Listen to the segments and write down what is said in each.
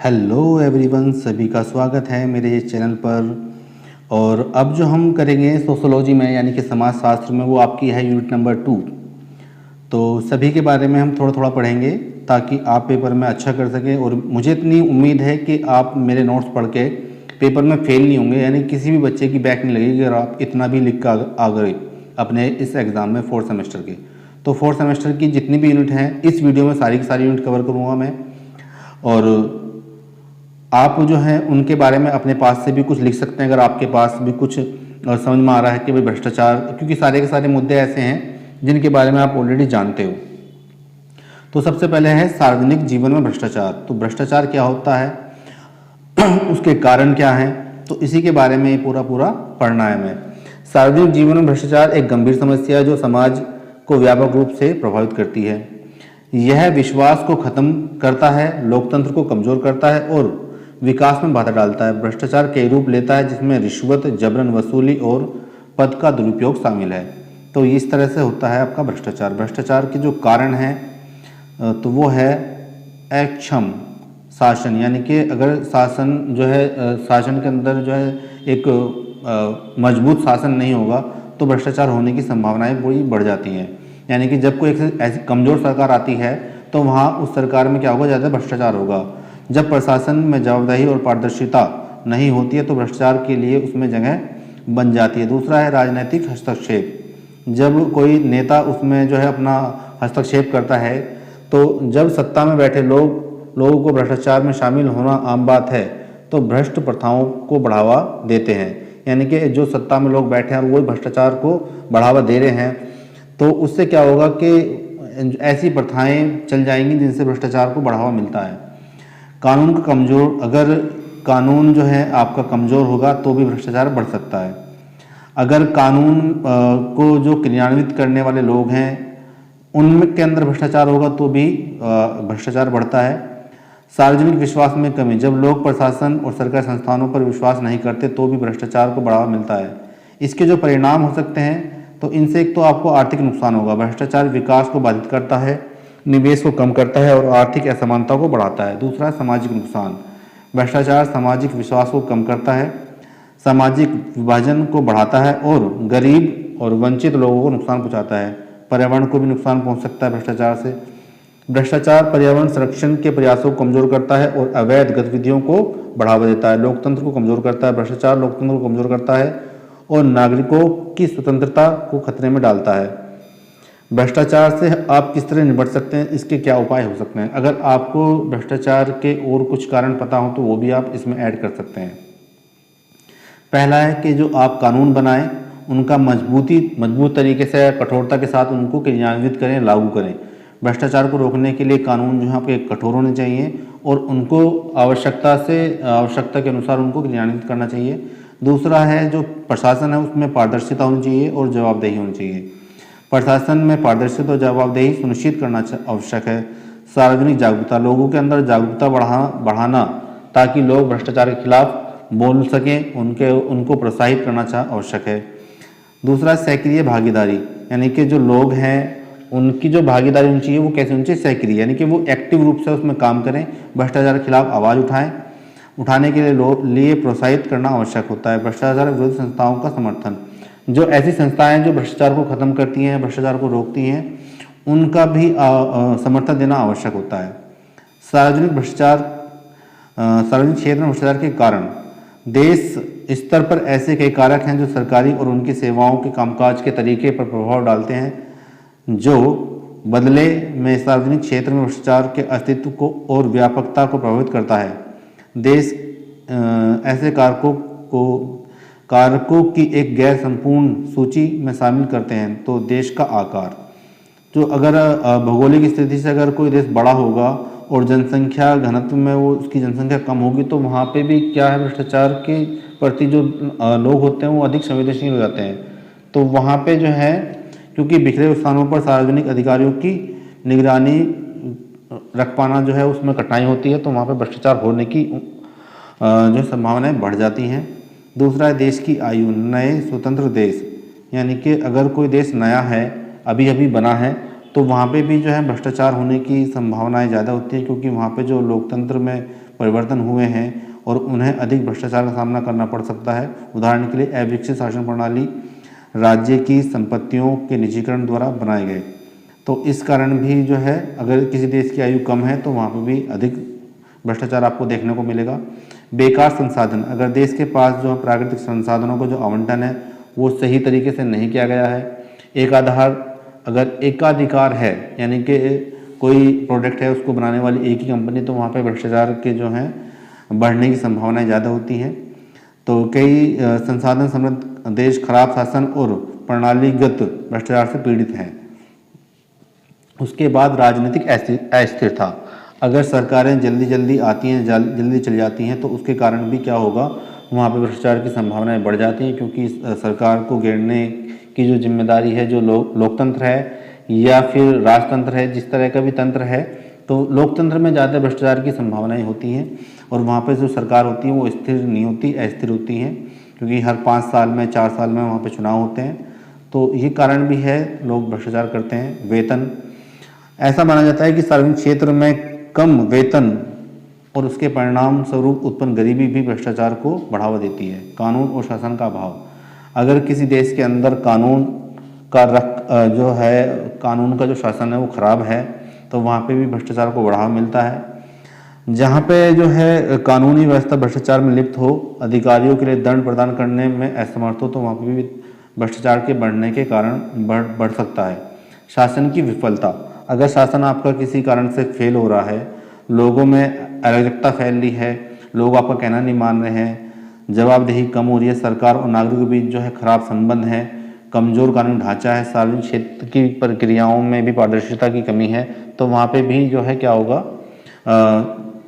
Hello everyone, सभी का स्वागत है मेरे चैनल पर। और अब जो हम करेंगे सोशोलॉजी में यानी कि समाज शास्त्र में, वो आपकी है यूनिट नंबर 2। तो सभी के बारे में हम थोड़ा थोड़ा पढ़ेंगे ताकि आप पेपर में अच्छा कर सकें। और मुझे इतनी उम्मीद है कि आप मेरे नोट्स पढ़ के पेपर में फेल नहीं होंगे, यानी किसी भी बच्चे की बैक नहीं लगेगी अगर आप इतना भी लिख कर आ गए अपने इस एग्ज़ाम में 4th सेमेस्टर के। तो 4th सेमेस्टर की जितनी भी यूनिट हैं इस वीडियो में सारी की सारी यूनिट कवर करूँगा मैं। और आप जो हैं उनके बारे में अपने पास से भी कुछ लिख सकते हैं अगर आपके पास भी कुछ समझ में आ रहा है कि भाई भ्रष्टाचार, क्योंकि सारे के सारे मुद्दे ऐसे हैं जिनके बारे में आप ऑलरेडी जानते हो। तो सबसे पहले है सार्वजनिक जीवन में भ्रष्टाचार। तो भ्रष्टाचार क्या होता है, उसके कारण क्या हैं, तो इसी के बारे में ये पूरा पूरा पढ़ना है हमें। सार्वजनिक जीवन में भ्रष्टाचार एक गंभीर समस्या है जो समाज को व्यापक रूप से प्रभावित करती है। यह विश्वास को खत्म करता है, लोकतंत्र को कमजोर करता है और विकास में बाधा डालता है। भ्रष्टाचार कई रूप लेता है जिसमें रिश्वत, जबरन वसूली और पद का दुरुपयोग शामिल है। तो इस तरह से होता है आपका भ्रष्टाचार। भ्रष्टाचार के जो कारण हैं तो वो है अक्षम शासन, यानी कि अगर शासन जो है शासन के अंदर जो है एक मजबूत शासन नहीं होगा तो भ्रष्टाचार होने की संभावनाएं बड़ी बढ़ जाती हैं। यानी कि जब कोई एक ऐसी कमज़ोर सरकार आती है तो वहाँ उस सरकार में क्या होगा, ज़्यादा भ्रष्टाचार होगा। जब प्रशासन में जवाबदेही और पारदर्शिता नहीं होती है तो भ्रष्टाचार के लिए उसमें जगह बन जाती है। दूसरा है राजनीतिक हस्तक्षेप। जब कोई नेता उसमें जो है अपना हस्तक्षेप करता है तो जब सत्ता में बैठे लोगों को भ्रष्टाचार में शामिल होना आम बात है तो भ्रष्ट प्रथाओं को बढ़ावा देते हैं। यानी कि जो सत्ता में लोग बैठे हैं और वो भ्रष्टाचार को बढ़ावा दे रहे हैं तो उससे क्या होगा कि ऐसी प्रथाएं चल जाएंगी जिनसे भ्रष्टाचार को बढ़ावा मिलता है। कानून का कमजोर, अगर कानून जो है आपका कमज़ोर होगा तो भी भ्रष्टाचार बढ़ सकता है। अगर कानून को जो क्रियान्वित करने वाले लोग हैं उनके अंदर भ्रष्टाचार होगा तो भी भ्रष्टाचार बढ़ता है। सार्वजनिक विश्वास में कमी, जब लोग प्रशासन और सरकारी संस्थानों पर विश्वास नहीं करते तो भी भ्रष्टाचार को बढ़ावा मिलता है। इसके जो परिणाम हो सकते हैं तो इनसे एक तो आपको आर्थिक नुकसान होगा। भ्रष्टाचार विकास को बाधित करता है, निवेश को कम करता है और आर्थिक असमानता को बढ़ाता है। दूसरा सामाजिक नुकसान, भ्रष्टाचार सामाजिक विश्वास को कम करता है, सामाजिक विभाजन को बढ़ाता है और गरीब और वंचित लोगों को नुकसान पहुंचाता है। पर्यावरण को भी नुकसान पहुंच सकता है भ्रष्टाचार से। भ्रष्टाचार पर्यावरण संरक्षण के प्रयासों को कमजोर करता है और अवैध गतिविधियों को बढ़ावा देता है। लोकतंत्र को कमजोर करता है, भ्रष्टाचार लोकतंत्र को कमजोर करता है और नागरिकों की स्वतंत्रता को खतरे में डालता है। भ्रष्टाचार से आप किस तरह निपट सकते हैं, इसके क्या उपाय हो सकते हैं। अगर आपको भ्रष्टाचार के और कुछ कारण पता हो तो वो भी आप इसमें ऐड कर सकते हैं। पहला है कि जो आप कानून बनाएं उनका मजबूत तरीके से कठोरता के साथ उनको क्रियान्वित करें, लागू करें। भ्रष्टाचार को रोकने के लिए कानून जो है आपके कठोर होने चाहिए और उनको आवश्यकता के अनुसार उनको क्रियान्वित करना चाहिए। दूसरा है जो प्रशासन है उसमें पारदर्शिता होनी चाहिए और जवाबदेही होनी चाहिए। प्रशासन में पारदर्शिता और जवाबदेही सुनिश्चित करना आवश्यक है। सार्वजनिक जागरूकता, लोगों के अंदर जागरूकता बढ़ाना ताकि लोग भ्रष्टाचार के खिलाफ बोल सकें, उनको प्रोत्साहित करना आवश्यक है। दूसरा सक्रिय भागीदारी, यानी कि जो लोग हैं उनकी जो भागीदारी होनी चाहिए वो कैसे होनी चाहिए, सक्रिय, यानी कि वो एक्टिव रूप से उसमें काम करें, भ्रष्टाचार के खिलाफ आवाज़ उठाने के लिए प्रोत्साहित करना आवश्यक होता है। भ्रष्टाचार विरोधी संस्थाओं का समर्थन, जो ऐसी संस्थाएं जो भ्रष्टाचार को खत्म करती हैं, भ्रष्टाचार को रोकती हैं, उनका भी समर्थन देना आवश्यक होता है। सार्वजनिक क्षेत्र में भ्रष्टाचार के कारण, देश स्तर पर ऐसे कई कारक हैं जो सरकारी और उनकी सेवाओं के कामकाज के तरीके पर प्रभाव डालते हैं, जो बदले में सार्वजनिक क्षेत्र में भ्रष्टाचार के अस्तित्व को और व्यापकता को प्रभावित करता है। देश ऐसे कारकों की एक गैर संपूर्ण सूची में शामिल करते हैं। तो देश का आकार, जो अगर भौगोलिक स्थिति से अगर कोई देश बड़ा होगा और जनसंख्या घनत्व में वो उसकी जनसंख्या कम होगी तो वहाँ पे भी क्या है, भ्रष्टाचार के प्रति जो लोग होते हैं वो अधिक संवेदनशील हो जाते हैं। तो वहाँ पे जो है, क्योंकि बिखरे हुए स्थानों पर सार्वजनिक अधिकारियों की निगरानी रख पाना जो है उसमें कठिनाई होती है, तो वहाँ पे भ्रष्टाचार होने की जो संभावनाएं बढ़ जाती हैं। दूसरा है देश की आयु, नए स्वतंत्र देश, यानी कि अगर कोई देश नया है, अभी अभी बना है, तो वहाँ पे भी जो है भ्रष्टाचार होने की संभावनाएं ज़्यादा होती है, क्योंकि वहाँ पे जो लोकतंत्र में परिवर्तन हुए हैं और उन्हें अधिक भ्रष्टाचार का सामना करना पड़ सकता है। उदाहरण के लिए अविकसित शासन प्रणाली राज्य की संपत्तियों के निजीकरण द्वारा बनाए गए। तो इस कारण भी जो है अगर किसी देश की आयु कम है तो वहाँ पर भी अधिक भ्रष्टाचार आपको देखने को मिलेगा। बेकार संसाधन, अगर देश के पास जो प्राकृतिक संसाधनों का जो आवंटन है वो सही तरीके से नहीं किया गया है, अगर एकाधिकार है यानी कि कोई प्रोडक्ट है उसको बनाने वाली एक ही कंपनी, तो वहाँ पे भ्रष्टाचार के जो हैं बढ़ने की संभावनाएं ज़्यादा होती हैं। तो कई संसाधन समृद्ध देश खराब शासन और प्रणालीगत भ्रष्टाचार से पीड़ित हैं। उसके बाद राजनीतिक अस्थिरता, अगर सरकारें जल्दी आती हैं जल्दी चली जाती हैं तो उसके कारण भी क्या होगा, वहाँ पे भ्रष्टाचार की संभावनाएं बढ़ जाती हैं, क्योंकि सरकार को घेरने की जो जिम्मेदारी है, जो लोकतंत्र है या फिर राजतंत्र है, जिस तरह का भी तंत्र है, तो लोकतंत्र में ज़्यादा भ्रष्टाचार की संभावनाएं होती हैं और वहाँ पे जो सरकार होती है वो स्थिर नहीं होती, अस्थिर होती हैं, क्योंकि हर 5 साल में 4 साल में वहाँ पे चुनाव होते हैं। तो ये कारण भी है, लोग भ्रष्टाचार करते हैं। वेतन, ऐसा माना जाता है कि सार्वजनिक क्षेत्र में कम वेतन और उसके परिणाम स्वरूप उत्पन्न गरीबी भी भ्रष्टाचार को बढ़ावा देती है। कानून और शासन का अभाव, अगर किसी देश के अंदर कानून का जो शासन है वो खराब है तो वहाँ पे भी भ्रष्टाचार को बढ़ावा मिलता है। जहाँ पे जो है कानूनी व्यवस्था भ्रष्टाचार में लिप्त हो, अधिकारियों के लिए दंड प्रदान करने में असमर्थ हो, तो वहाँ पे भी भ्रष्टाचार के बढ़ने के कारण बढ़ सकता है। शासन की विफलता, अगर शासन आपका किसी कारण से फेल हो रहा है, लोगों में अराजकता फैल रही है, लोग आपका कहना नहीं मान रहे हैं, जवाबदेही कम हो रही है, सरकार और नागरिकों के बीच जो है खराब संबंध है, कमजोर कानूनी ढांचा है, सार्वजनिक क्षेत्र की प्रक्रियाओं में भी पारदर्शिता की कमी है, तो वहाँ पे भी जो है क्या होगा,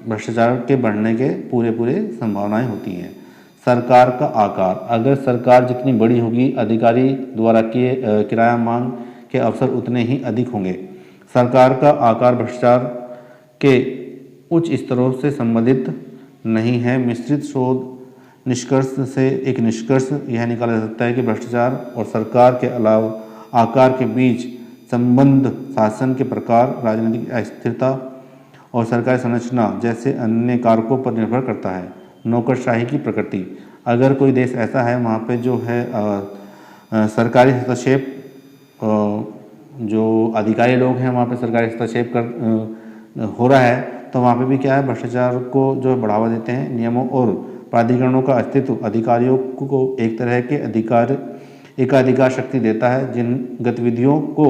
भ्रष्टाचार के बढ़ने के पूरे संभावनाएं होती हैं। सरकार का आकार, अगर सरकार जितनी बड़ी होगी, अधिकारी द्वारा किए किराया मांग के अवसर उतने ही अधिक होंगे। सरकार का आकार भ्रष्टाचार के उच्च स्तरों से संबंधित नहीं है। मिश्रित शोध निष्कर्ष से एक निष्कर्ष यह निकाला जा सकता है कि भ्रष्टाचार और सरकार के अलावा आकार के बीच संबंध शासन के प्रकार, राजनीतिक अस्थिरता और सरकारी संरचना जैसे अन्य कारकों पर निर्भर करता है। नौकरशाही की प्रकृति, अगर कोई देश ऐसा है वहाँ पे जो है सरकारी हस्तक्षेप, जो अधिकारी लोग हैं वहाँ पे सरकारी हस्तक्षेप हो रहा है, तो वहाँ पे भी क्या है, भ्रष्टाचार को जो बढ़ावा देते हैं। नियमों और प्राधिकरणों का अस्तित्व अधिकारियों को एक तरह के एकाधिकार शक्ति देता है। जिन गतिविधियों को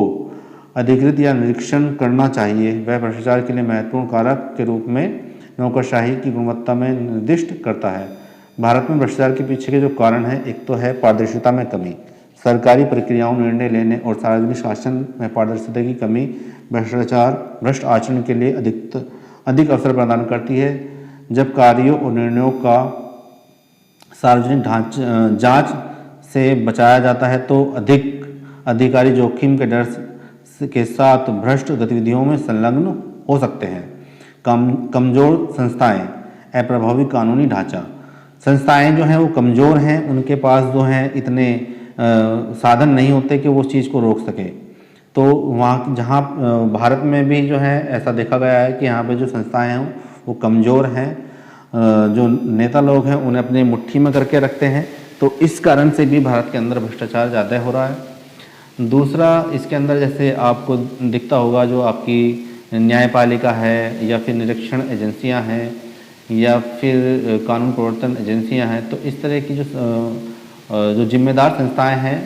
अधिकृत या निरीक्षण करना चाहिए वह भ्रष्टाचार के लिए महत्वपूर्ण कारक के रूप में नौकरशाही की गुणवत्ता में निर्दिष्ट करता है। भारत में भ्रष्टाचार के पीछे के जो कारण है, एक तो है पारदर्शिता में कमी, सरकारी प्रक्रियाओं, निर्णय लेने और सार्वजनिक शासन में पारदर्शिता की कमी भ्रष्ट आचरण के लिए अधिक अवसर प्रदान करती है। जब कार्यों और निर्णयों का सार्वजनिक जांच से बचाया जाता है तो अधिक अधिकारी जोखिम के डर के साथ भ्रष्ट गतिविधियों में संलग्न हो सकते हैं। कमजोर संस्थाएं, अप्रभावी कानूनी ढांचा, संस्थाएं जो हैं वो कमज़ोर हैं, उनके पास जो हैं इतने साधन नहीं होते कि वो उस चीज़ को रोक सके। तो वहाँ जहाँ भारत में भी जो है ऐसा देखा गया है कि यहाँ पे जो संस्थाएं हैं वो कमज़ोर हैं, जो नेता लोग हैं उन्हें अपनी मुट्ठी में करके रखते हैं, तो इस कारण से भी भारत के अंदर भ्रष्टाचार ज़्यादा हो रहा है। दूसरा, इसके अंदर जैसे आपको दिखता होगा जो आपकी न्यायपालिका है या फिर निरीक्षण एजेंसियां हैं या फिर कानून प्रवर्तन एजेंसियां हैं, तो इस तरह की जो जिम्मेदार संस्थाएं हैं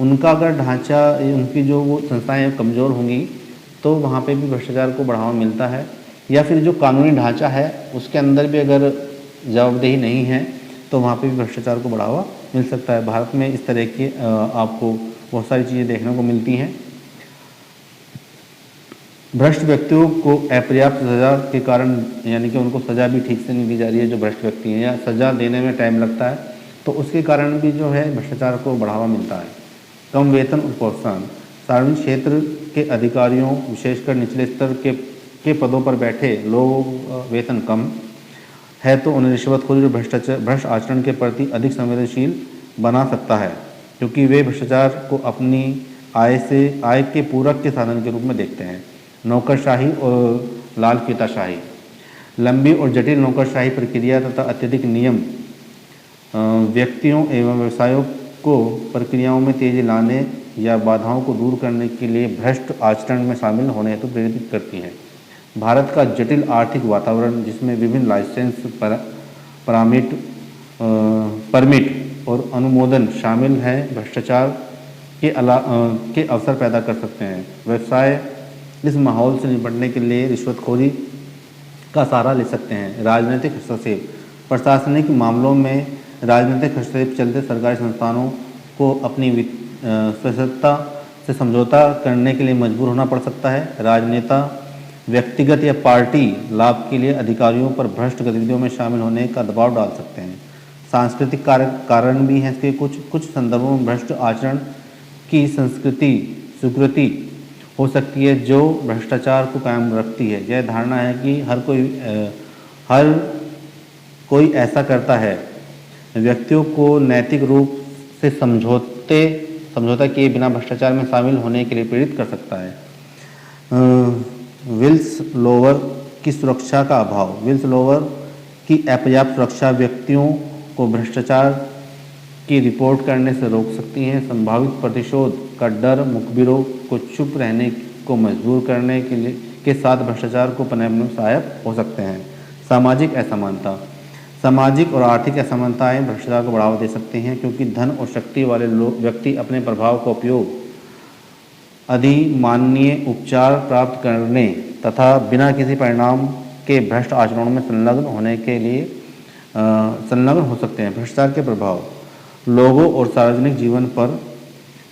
उनका अगर ढांचा, उनकी जो वो संस्थाएं कमज़ोर होंगी तो वहाँ पे भी भ्रष्टाचार को बढ़ावा मिलता है। या फिर जो कानूनी ढांचा है उसके अंदर भी अगर जवाबदेही नहीं है तो वहाँ पे भी भ्रष्टाचार को बढ़ावा मिल सकता है। भारत में इस तरह की आपको बहुत सारी चीज़ें देखने को मिलती हैं। भ्रष्ट व्यक्तियों को अपर्याप्त सज़ा के कारण, यानी कि उनको सज़ा भी ठीक से नहीं दी जा रही है जो भ्रष्ट व्यक्ति हैं, या सज़ा देने में टाइम लगता है, तो उसके कारण भी जो है भ्रष्टाचार को बढ़ावा मिलता है। कम वेतन और प्रोत्साहन, सार्वजनिक क्षेत्र के अधिकारियों विशेषकर निचले स्तर के पदों पर बैठे लोग वेतन कम है तो उन्हें रिश्वतखोरी और भ्रष्ट आचरण के प्रति अधिक संवेदनशील बना सकता है, क्योंकि वे भ्रष्टाचार को अपनी आय के पूरक के साधन के रूप में देखते हैं। नौकरशाही और लाल फीताशाही, लंबी और जटिल नौकरशाही प्रक्रिया तथा अत्यधिक नियम व्यक्तियों एवं व्यवसायों को प्रक्रियाओं में तेजी लाने या बाधाओं को दूर करने के लिए भ्रष्ट आचरण में शामिल होने हेतु प्रेरित करती है। भारत का जटिल आर्थिक वातावरण, जिसमें विभिन्न लाइसेंस, परमिट और अनुमोदन शामिल हैं, भ्रष्टाचार के अवसर पैदा कर सकते हैं। व्यवसाय इस माहौल से निपटने के लिए रिश्वतखोरी का सहारा ले सकते हैं। राजनीतिक हस्तक्षेप, प्रशासनिक मामलों में राजनीतिक हस्तक्षेप चलते सरकारी संस्थानों को अपनी स्वायत्तता से समझौता करने के लिए मजबूर होना पड़ सकता है। राजनेता व्यक्तिगत या पार्टी लाभ के लिए अधिकारियों पर भ्रष्ट गतिविधियों में शामिल होने का दबाव डाल सकते हैं। सांस्कृतिक कारण भी हैं इसके। कुछ संदर्भों में भ्रष्ट आचरण की संस्कृति स्वीकृति हो सकती है जो भ्रष्टाचार को कायम रखती है। यह धारणा है कि हर कोई ऐसा करता है, व्यक्तियों को नैतिक रूप से समझौता किए बिना भ्रष्टाचार में शामिल होने के लिए प्रेरित कर सकता है। विल्स लोअर की सुरक्षा का अभाव, विल्स लोअर की अपर्याप्त सुरक्षा व्यक्तियों को भ्रष्टाचार की रिपोर्ट करने से रोक सकती है। संभावित प्रतिशोध का डर मुखबिरों को चुप रहने को मजबूर करने के साथ भ्रष्टाचार को पनपने में सहायक हो सकते हैं। सामाजिक असमानता, सामाजिक और आर्थिक असमानताएं भ्रष्टाचार को बढ़ावा दे सकती हैं, क्योंकि धन और शक्ति वाले व्यक्ति अपने प्रभाव का उपयोग अधिमाननीय उपचार प्राप्त करने तथा बिना किसी परिणाम के भ्रष्ट आचरणों में संलग्न हो सकते हैं। भ्रष्टाचार के प्रभाव, लोगों और सार्वजनिक जीवन पर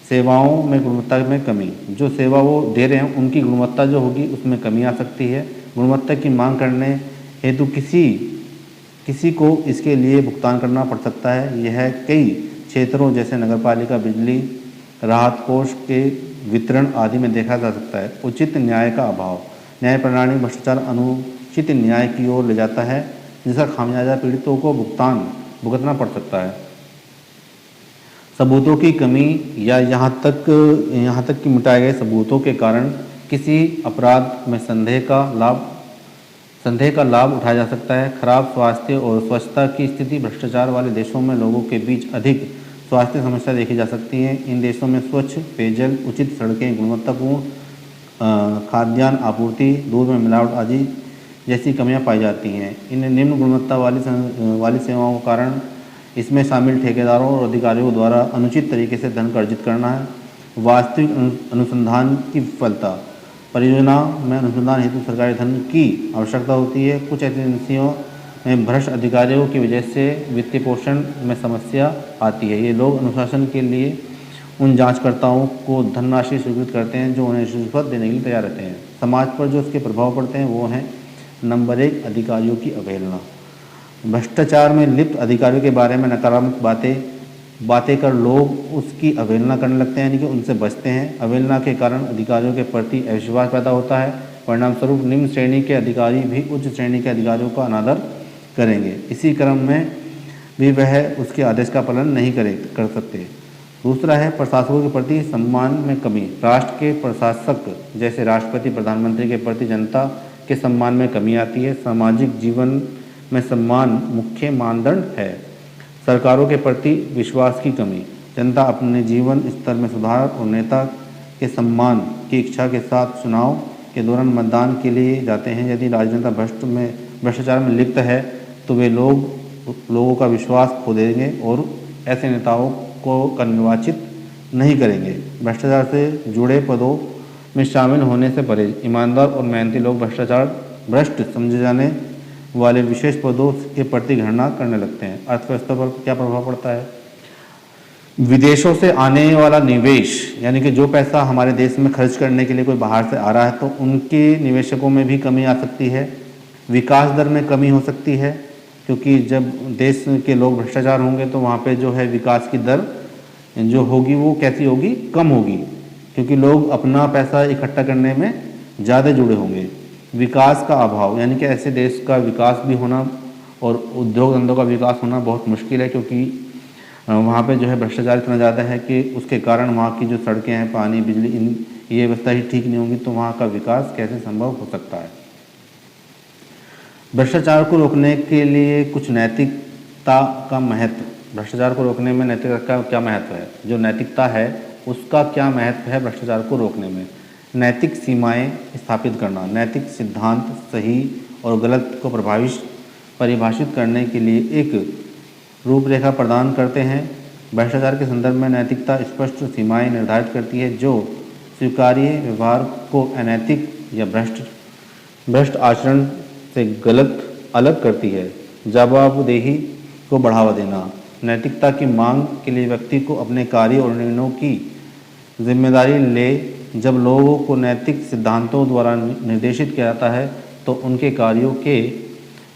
सेवाओं में गुणवत्ता में कमी, जो सेवा वो दे रहे हैं उनकी गुणवत्ता जो होगी उसमें कमी आ सकती है। गुणवत्ता की मांग करने हेतु किसी को इसके लिए भुगतान करना पड़ सकता है। यह कई क्षेत्रों जैसे नगरपालिका, बिजली राहत कोष के वितरण आदि में देखा जा सकता है। उचित न्याय का अभाव, न्याय प्रणाली भ्रष्टाचार अनुचित न्याय की ओर ले जाता है, जिसका खामियाजा पीड़ितों को भुगतना पड़ सकता है। सबूतों की कमी या यहाँ तक कि मिटाए गए सबूतों के कारण किसी अपराध में संदेह का लाभ उठाया जा सकता है। खराब स्वास्थ्य और स्वच्छता की स्थिति, भ्रष्टाचार वाले देशों में लोगों के बीच अधिक स्वास्थ्य समस्या देखी जा सकती हैं। इन देशों में स्वच्छ पेयजल, उचित सड़कें, गुणवत्तापूर्ण खाद्यान्न आपूर्ति, दूध में मिलावट आदि जैसी कमियां पाई जाती हैं। इन निम्न गुणवत्ता वाली सेवाओं के कारण इसमें शामिल ठेकेदारों और अधिकारियों द्वारा अनुचित तरीके से धन का अर्जित करना है। वास्तविक अनुसंधान की विफलता, परियोजना में अनुसंधान हेतु सरकारी धन की आवश्यकता होती है। कुछ एजेंसियों में भ्रष्ट अधिकारियों की वजह से वित्तीय पोषण में समस्या आती है। ये लोग अनुशासन के लिए उन जांचकर्ताओं को धनराशि स्वीकृत करते हैं जो उन्हें रिश्वत देने के लिए तैयार रहते हैं। समाज पर जो इसके प्रभाव पड़ते हैं वो हैं: नंबर 1, अधिकारियों की अवहेलना। भ्रष्टाचार में लिप्त अधिकारियों के बारे में नकारात्मक बातें कर लोग उसकी अवहेलना करने लगते हैं, यानी कि उनसे बचते हैं। अवहेलना के कारण अधिकारियों के प्रति अविश्वास पैदा होता है। परिणाम स्वरूप निम्न श्रेणी के अधिकारी भी उच्च श्रेणी के अधिकारियों का अनादर करेंगे। इसी क्रम में भी वह उसके आदेश का पालन नहीं कर सकते। दूसरा है प्रशासकों के प्रति सम्मान में कमी। राष्ट्र के प्रशासक जैसे राष्ट्रपति, प्रधानमंत्री के प्रति जनता के सम्मान में कमी आती है। सामाजिक जीवन में सम्मान मुख्य मानदंड है। सरकारों के प्रति विश्वास की कमी, जनता अपने जीवन स्तर में सुधार और नेता के सम्मान की इच्छा के साथ चुनाव के दौरान मतदान के लिए जाते हैं। यदि राजनेता भ्रष्टाचार में लिप्त है तो वे लोगों का विश्वास खो देंगे और ऐसे नेताओं को निर्वाचित नहीं करेंगे। भ्रष्टाचार से जुड़े पदों में शामिल होने से परहेज, ईमानदार और मेहनती लोग भ्रष्ट समझे जाने वाले विशेष पदों के प्रति घृणा करने लगते हैं। अर्थव्यवस्था पर क्या प्रभाव पड़ता है? विदेशों से आने वाला निवेश, यानी कि जो पैसा हमारे देश में खर्च करने के लिए कोई बाहर से आ रहा है तो उनके निवेशकों में भी कमी आ सकती है। विकास दर में कमी हो सकती है, क्योंकि जब देश के लोग भ्रष्टाचार होंगे तो वहाँ पे जो है विकास की दर जो होगी वो कैसी होगी? कम होगी, क्योंकि लोग अपना पैसा इकट्ठा करने में ज़्यादा जुड़े होंगे। विकास का अभाव, यानी कि ऐसे देश का विकास भी होना और उद्योग धंधों का विकास होना बहुत मुश्किल है, क्योंकि वहाँ पे जो है भ्रष्टाचार इतना ज़्यादा है कि उसके कारण वहाँ की जो सड़कें हैं, पानी, बिजली, ये व्यवस्था ही ठीक नहीं होगी तो वहाँ का विकास कैसे संभव हो सकता है। भ्रष्टाचार को रोकने के लिए कुछ नैतिकता का महत्व, भ्रष्टाचार को रोकने में नैतिकता का क्या महत्व है, जो नैतिकता है उसका क्या महत्व है भ्रष्टाचार को रोकने में। नैतिक सीमाएं स्थापित करना, नैतिक सिद्धांत सही और गलत को परिभाषित करने के लिए एक रूपरेखा प्रदान करते हैं। भ्रष्टाचार के संदर्भ में नैतिकता स्पष्ट सीमाएं निर्धारित करती है जो स्वीकार्य व्यवहार को अनैतिक या भ्रष्ट आचरण से गलत अलग करती है। जवाबदेही को बढ़ावा देना, नैतिकता की मांग के लिए व्यक्ति को अपने कार्य और निर्णयों की जिम्मेदारी ले। जब लोगों को नैतिक सिद्धांतों द्वारा निर्देशित किया जाता है तो उनके कार्यों के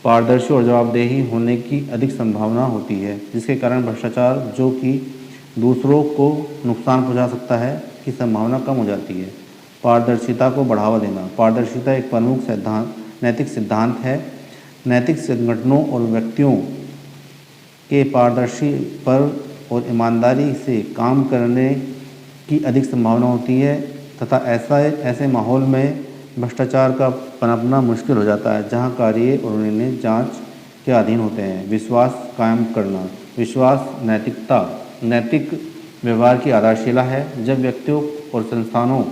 पारदर्शी और जवाबदेही होने की अधिक संभावना होती है, जिसके कारण भ्रष्टाचार जो कि दूसरों को नुकसान पहुंचा सकता है की संभावना कम हो जाती है। पारदर्शिता को बढ़ावा देना, पारदर्शिता एक प्रमुख नैतिक सिद्धांत है। नैतिक संगठनों और व्यक्तियों के पारदर्शी पर और ईमानदारी से काम करने की अधिक संभावना होती है तथा ऐसे माहौल में भ्रष्टाचार का पनपना मुश्किल हो जाता है जहां कार्य और निर्णय जांच के अधीन होते हैं। विश्वास कायम करना, विश्वास नैतिक व्यवहार की आधारशिला है। जब व्यक्तियों और संस्थानों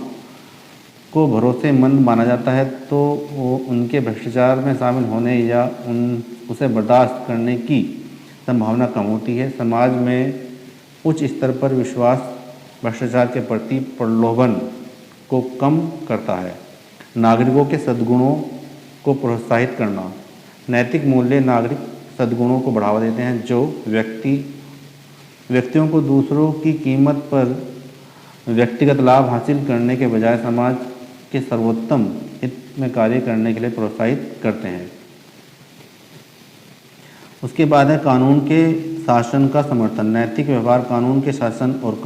को भरोसेमंद माना जाता है तो वो उनके भ्रष्टाचार में शामिल होने या उसे बर्दाश्त करने की संभावना कम होती है। समाज में उच्च स्तर पर विश्वास भ्रष्टाचार के प्रति प्रलोभन को कम करता है। नागरिकों के सद्गुणों को प्रोत्साहित करना, नैतिक मूल्य नागरिक सद्गुणों को बढ़ावा देते हैं जो व्यक्तियों को दूसरों की कीमत पर व्यक्तिगत लाभ हासिल करने के बजाय समाज के सर्वोत्तम हित में कार्य करने के लिए प्रोत्साहित करते हैं। उसके बाद है कानून के शासन का समर्थन। नैतिक व्यवहार कानून के शासन और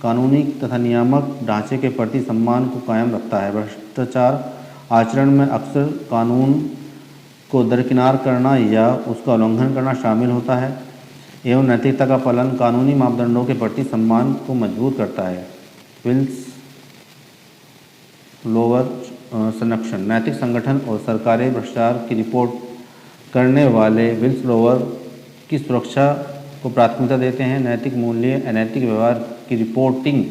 कानूनी तथा नियामक ढांचे के प्रति सम्मान को कायम रखता है। भ्रष्टाचार आचरण में अक्सर कानून को दरकिनार करना या उसका उल्लंघन करना शामिल होता है एवं नैतिकता का पालन कानूनी मापदंडों के प्रति सम्मान को मजबूत करता है। विल्स लोअर संरक्षण, नैतिक संगठन और सरकारें भ्रष्टाचार की रिपोर्ट करने वाले विल्स लोअर की सुरक्षा को प्राथमिकता देते हैं। नैतिक मूल्य अनैतिक व्यवहार की रिपोर्टिंग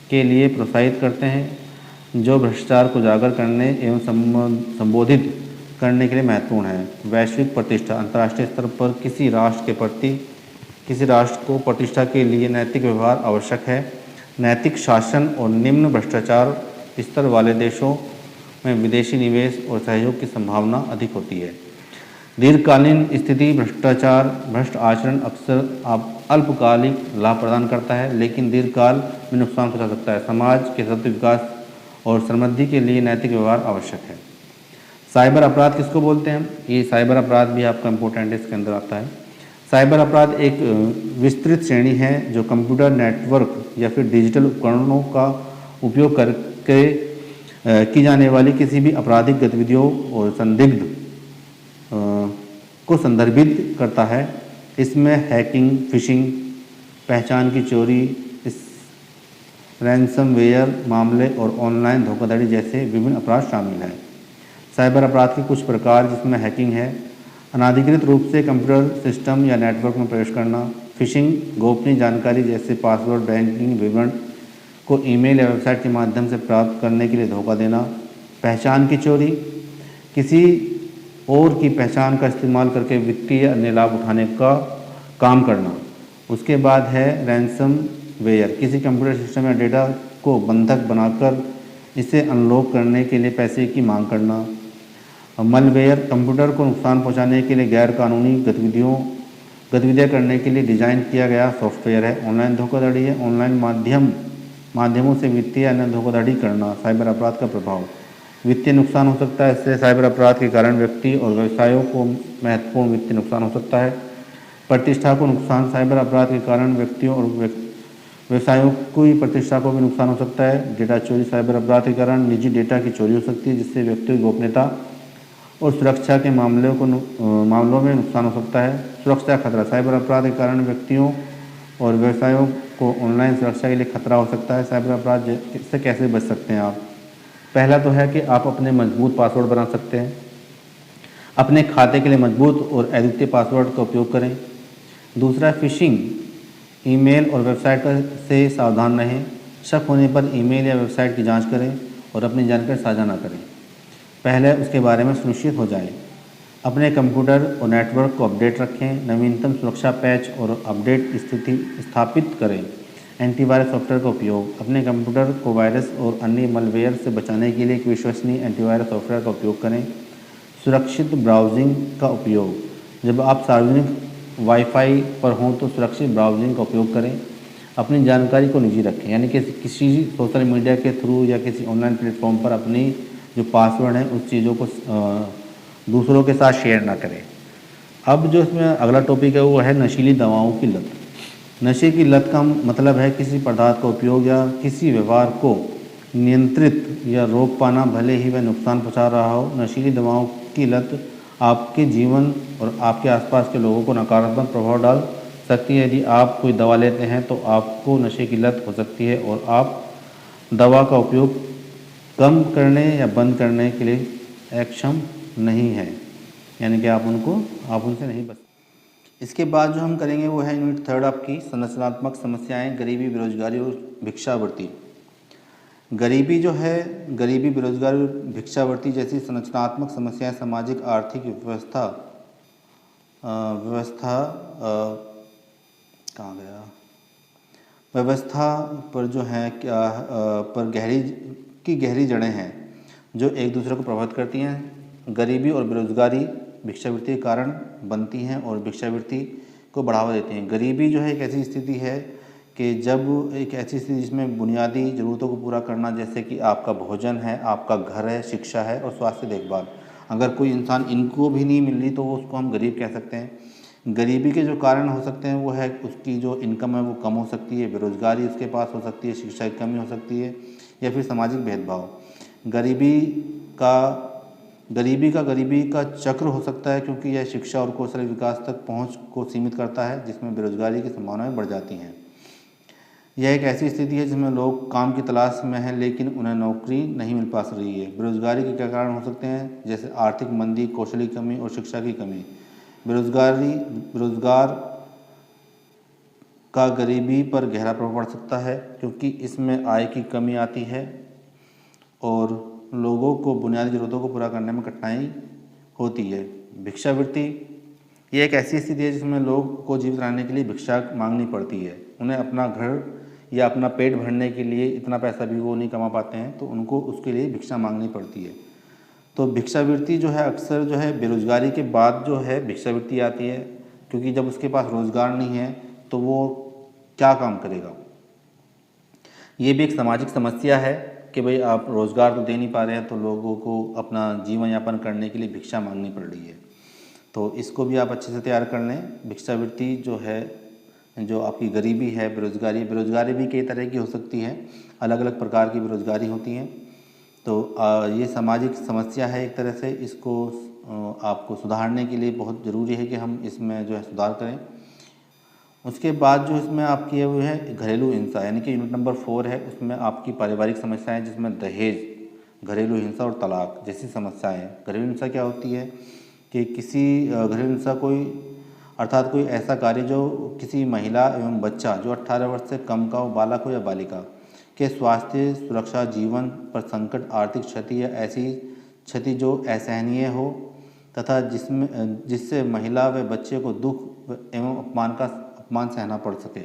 के लिए प्रोत्साहित करते हैं जो भ्रष्टाचार को उजागर करने एवं संबोधित करने के लिए महत्वपूर्ण है। वैश्विक प्रतिष्ठा, अंतर्राष्ट्रीय स्तर पर किसी राष्ट्र को प्रतिष्ठा के लिए नैतिक व्यवहार आवश्यक है। नैतिक शासन और निम्न भ्रष्टाचार स्तर वाले देशों में विदेशी निवेश और सहयोग की संभावना अधिक होती है। दीर्घकालीन स्थिति, भ्रष्ट आचरण अक्सर अल्पकालिक लाभ प्रदान करता है लेकिन दीर्घकाल में नुकसान पहुंचा सकता है। समाज के सतत विकास और समृद्धि के लिए नैतिक व्यवहार आवश्यक है। साइबर अपराध किसको बोलते हैं? ये साइबर अपराध भी आपका इम्पोर्टेंट इसके अंदर आता है। साइबर अपराध एक विस्तृत श्रेणी है जो कंप्यूटर नेटवर्क या फिर डिजिटल उपकरणों का उपयोग करके की जाने वाली किसी भी आपराधिक गतिविधियों और संदिग्ध को संदर्भित करता है। इसमें हैकिंग, फिशिंग, पहचान की चोरी, रैंसमवेयर मामले और ऑनलाइन धोखाधड़ी जैसे विभिन्न अपराध शामिल हैं। साइबर अपराध के कुछ प्रकार जिसमें हैकिंग है, अनाधिकृत रूप से कंप्यूटर सिस्टम या नेटवर्क में प्रवेश करना। फिशिंग, गोपनीय जानकारी जैसे पासवर्ड, बैंकिंग विवरण को ईमेल या वेबसाइट के माध्यम से प्राप्त करने के लिए धोखा देना। पहचान की चोरी, किसी और की पहचान का इस्तेमाल करके वित्तीय या अन्य लाभ उठाने का काम करना। उसके बाद है रैंसमवेयर, किसी कंप्यूटर सिस्टम या डेटा को बंधक बनाकर इसे अनलॉक करने के लिए पैसे की मांग करना। मलवेयर, कंप्यूटर को नुकसान पहुंचाने के लिए गैर कानूनी गतिविधियाँ करने के लिए डिज़ाइन किया गया सॉफ्टवेयर है। ऑनलाइन धोखाधड़ी है, ऑनलाइन माध्यमों से वित्तीय या अन्य धोखाधड़ी करना। साइबर अपराध का प्रभाव, वित्तीय नुकसान हो सकता है। इससे साइबर अपराध के कारण व्यक्ति और व्यवसायों को महत्वपूर्ण वित्तीय नुकसान हो सकता है। प्रतिष्ठा को नुकसान, साइबर अपराध के कारण व्यक्तियों और व्यवसायों की प्रतिष्ठा को भी नुकसान हो सकता है। डेटा चोरी, साइबर अपराध के कारण निजी डेटा की चोरी हो सकती है जिससे व्यक्तियों की गोपनीयता और सुरक्षा के मामलों में नुकसान हो सकता है। सुरक्षा खतरा, साइबर अपराध के कारण व्यक्तियों और व्यवसायों को ऑनलाइन सुरक्षा के लिए खतरा हो सकता है। साइबर अपराध से कैसे बच सकते हैं आप? पहला तो है कि आप अपने मजबूत पासवर्ड बना सकते हैं। अपने खाते के लिए मजबूत और अद्वितीय पासवर्ड का उपयोग करें। दूसरा, फिशिंग ईमेल और वेबसाइट से सावधान रहें। शक होने पर ईमेल या वेबसाइट की जांच करें और अपनी जानकारी साझा न करें, पहले उसके बारे में सुनिश्चित हो जाएं। अपने कंप्यूटर और नेटवर्क को अपडेट रखें। नवीनतम सुरक्षा पैच और अपडेट स्थिति स्थापित करें। एंटीवायरस सॉफ्टवेयर का उपयोग, अपने कंप्यूटर को वायरस और अन्य मलवेयर से बचाने के लिए एक विश्वसनीय एंटीवायरस सॉफ्टवेयर का उपयोग करें। सुरक्षित ब्राउजिंग का उपयोग, जब आप सार्वजनिक वाईफाई पर हों तो सुरक्षित ब्राउजिंग का उपयोग करें। अपनी जानकारी को निजी रखें, यानी कि किसी सोशल मीडिया के थ्रू या किसी ऑनलाइन प्लेटफॉर्म पर अपनी जो पासवर्ड है उस चीज़ों को दूसरों के साथ शेयर ना करें। अब जो इसमें अगला टॉपिक है वो है नशीली दवाओं की लत। नशे की लत का मतलब है किसी पदार्थ का उपयोग या किसी व्यवहार को नियंत्रित या रोक पाना, भले ही वह नुकसान पहुंचा रहा हो। नशीली दवाओं की लत आपके जीवन और आपके आसपास के लोगों को नकारात्मक प्रभाव डाल सकती है। यदि आप कोई दवा लेते हैं तो आपको नशे की लत हो सकती है और आप दवा का उपयोग कम करने या बंद करने के लिए अक्षम नहीं है, यानी कि आप उनसे नहीं बच। इसके बाद जो हम करेंगे वो है यूनिट 3 आपकी संरचनात्मक समस्याएं, गरीबी, बेरोजगारी और भिक्षावृत्ति। गरीबी जो है, गरीबी, बेरोजगारी और भिक्षावृत्ति जैसी संरचनात्मक समस्याएं सामाजिक आर्थिक व्यवस्था पर जो है पर गहरी जड़ें हैं जो एक दूसरे को प्रभावित करती हैं। गरीबी और बेरोजगारी भिक्षावृत्ति के कारण बनती हैं और भिक्षावृत्ति को बढ़ावा देती हैं। गरीबी जो है एक ऐसी स्थिति है कि जब एक ऐसी स्थिति जिसमें बुनियादी ज़रूरतों को पूरा करना, जैसे कि आपका भोजन है, आपका घर है, शिक्षा है और स्वास्थ्य देखभाल, अगर कोई इंसान इनको भी नहीं मिल रही तो उसको हम गरीब कह सकते हैं। गरीबी के जो कारण हो सकते हैं वो है उसकी जो इनकम है वो कम हो सकती है, बेरोजगारी उसके पास हो सकती है, शिक्षा की कमी हो सकती है या फिर सामाजिक भेदभाव। गरीबी का चक्र हो सकता है क्योंकि यह शिक्षा और कौशल विकास तक पहुंच को सीमित करता है, जिसमें बेरोजगारी की संभावनाएं बढ़ जाती हैं। यह एक ऐसी स्थिति है जिसमें लोग काम की तलाश में हैं लेकिन उन्हें नौकरी नहीं मिल पा रही है। बेरोजगारी के क्या कारण हो सकते हैं, जैसे आर्थिक मंदी, कौशल की कमी और शिक्षा की कमी। बेरोजगार का गरीबी पर गहरा प्रभाव पड़ सकता है क्योंकि इसमें आय की कमी आती है और लोगों को बुनियादी ज़रूरतों को पूरा करने में कठिनाई होती है। भिक्षावृत्ति ये एक ऐसी स्थिति है जिसमें लोग को जीवित रहने के लिए भिक्षा मांगनी पड़ती है। उन्हें अपना घर या अपना पेट भरने के लिए इतना पैसा भी वो नहीं कमा पाते हैं तो उनको उसके लिए भिक्षा मांगनी पड़ती है। तो भिक्षावृत्ति जो है अक्सर जो है बेरोजगारी के बाद जो है भिक्षावृत्ति आती है, क्योंकि जब उसके पास रोज़गार नहीं है तो वो क्या काम करेगा। ये भी एक सामाजिक समस्या है कि भाई आप रोज़गार तो दे नहीं पा रहे हैं तो लोगों को अपना जीवन यापन करने के लिए भिक्षा मांगनी पड़ रही है। तो इसको भी आप अच्छे से तैयार कर लें। भिक्षावृत्ति जो है, जो आपकी गरीबी है, बेरोजगारी भी कई तरह की हो सकती है, अलग अलग प्रकार की बेरोजगारी होती हैं। तो ये सामाजिक समस्या है एक तरह से, इसको आपको सुधारने के लिए बहुत ज़रूरी है कि हम इसमें जो है सुधार करें। उसके बाद जो इसमें आपकी है वो है घरेलू हिंसा, यानी कि यूनिट नंबर 4 है, उसमें आपकी पारिवारिक समस्याएं जिसमें दहेज, घरेलू हिंसा और तलाक जैसी समस्याएं हैं। घरेलू हिंसा क्या होती है कि किसी घरेलू हिंसा अर्थात कोई ऐसा कार्य जो किसी महिला एवं बच्चा जो 18 वर्ष से कम का हो, बालक हो या बालिका, के स्वास्थ्य, सुरक्षा, जीवन पर संकट, आर्थिक क्षति या ऐसी क्षति जो असहनीय हो तथा जिससे महिला व बच्चे को दुख एवं अपमान सहना पड़ सके,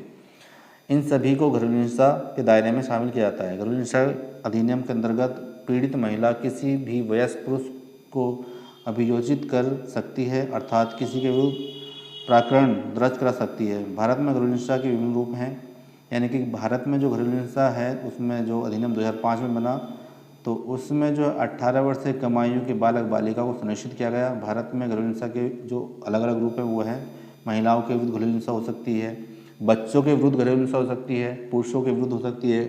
इन सभी को घरेलू हिंसा के दायरे में शामिल किया जाता है। घरेलू हिंसा अधिनियम के अंतर्गत पीड़ित महिला किसी भी वयस्क पुरुष को अभियोजित कर सकती है, अर्थात किसी के विरुद्ध प्रकरण दर्ज करा सकती है। भारत में घरेलू हिंसा के विभिन्न रूप हैं, यानी कि भारत में जो घरेलू हिंसा है उसमें जो अधिनियम 2005 में बना तो उसमें जो 18 वर्ष से कम आयु के बालक बालिका को सुनिश्चित किया गया। भारत में घरेलू हिंसा के जो अलग अलग रूप है वो है महिलाओं के विरुद्ध घरेलू हिंसा हो सकती है, बच्चों के विरुद्ध घरेलू हिंसा हो सकती है, पुरुषों के विरुद्ध हो सकती है,